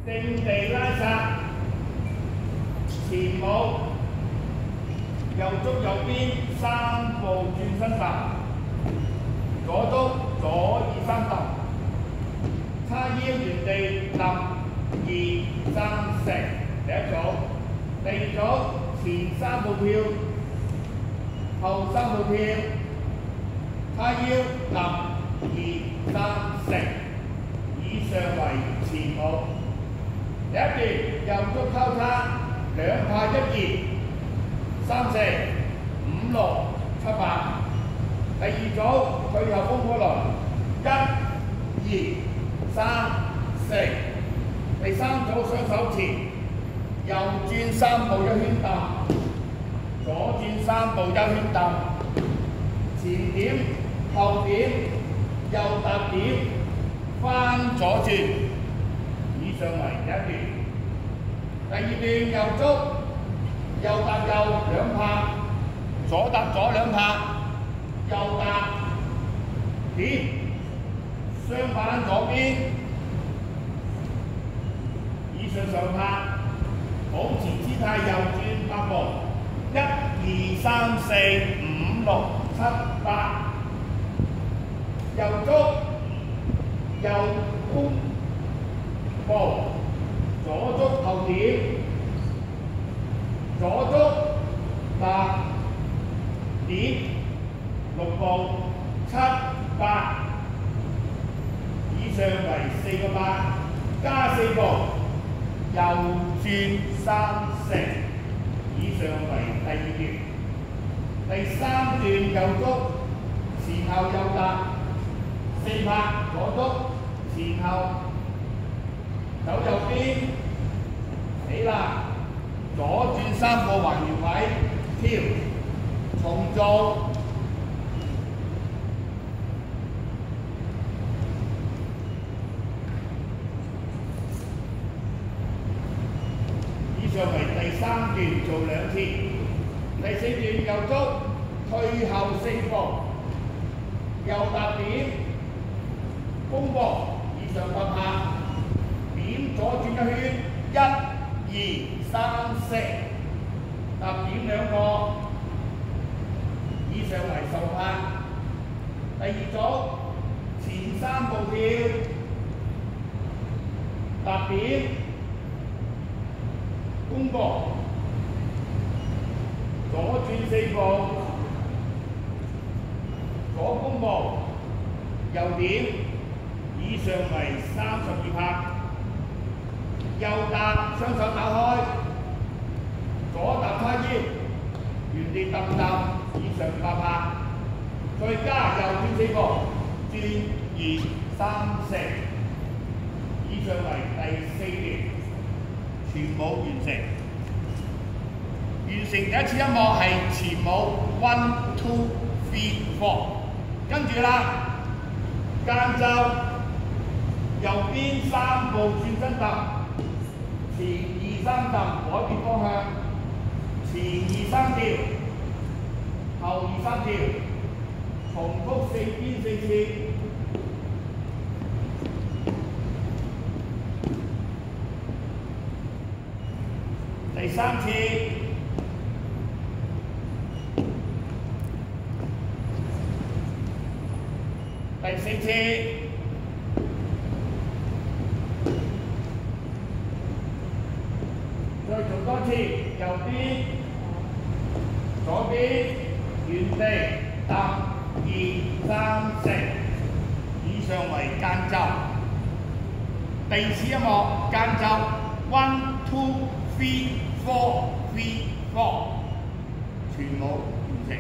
正地拉撒，前舞，右足右邊3步轉身踏，左足左2、3踏，叉腰原地立2、3、4，第一組，第二組前3步跳，後3步跳，叉腰立2、3、4，以上為前舞。第一段右足交叉，兩拍1、2、3、4、5、6、7、8。第二組退後風火輪，1、2、3、4。第三組雙手前，右轉3步1圈踏，左轉3步1圈踏，前點後點，右踏點，翻左轉。以上為第一段。第二段右足右踏右2拍，左踏左2拍，右踏點，相反左邊。以上上拍，保持姿態右轉8步，1、2、3、4、5、6、7、8。右足右弓步，左足後點，左足踏點6步7、8。以上為4個8，加4步，右轉3、4。以上為第二段。第三段右足前後右踏4拍，左足前後。走右邊，起立，左轉3步還原位，跳，重做。以上為第三段，做2次。第四段右足退後4步，右踏點，弓步，以上8拍。點左轉1圈，1、2、3、4，踏點2個，以上為10拍。第二組前3步跳，踏點，弓步，左轉4步，左弓步，右點，以上為32拍。右踏雙手打開，左踏叉腰，原地揼揼，以上8拍。再加右轉4步，轉2、3、4。以上為第4段，全舞完成。完成第一次音樂係前舞 1、2、3、4，跟住啦，間奏右邊3步轉身踏。前2、3踏，改變方向，前2、3跳，後2、3跳，重複4邊4次。第3次，第4次。再做多次，右邊、左邊，原地踏2、3、4，以上為間奏。第二次音樂間奏 1、2、3、4、3、4，全舞完成。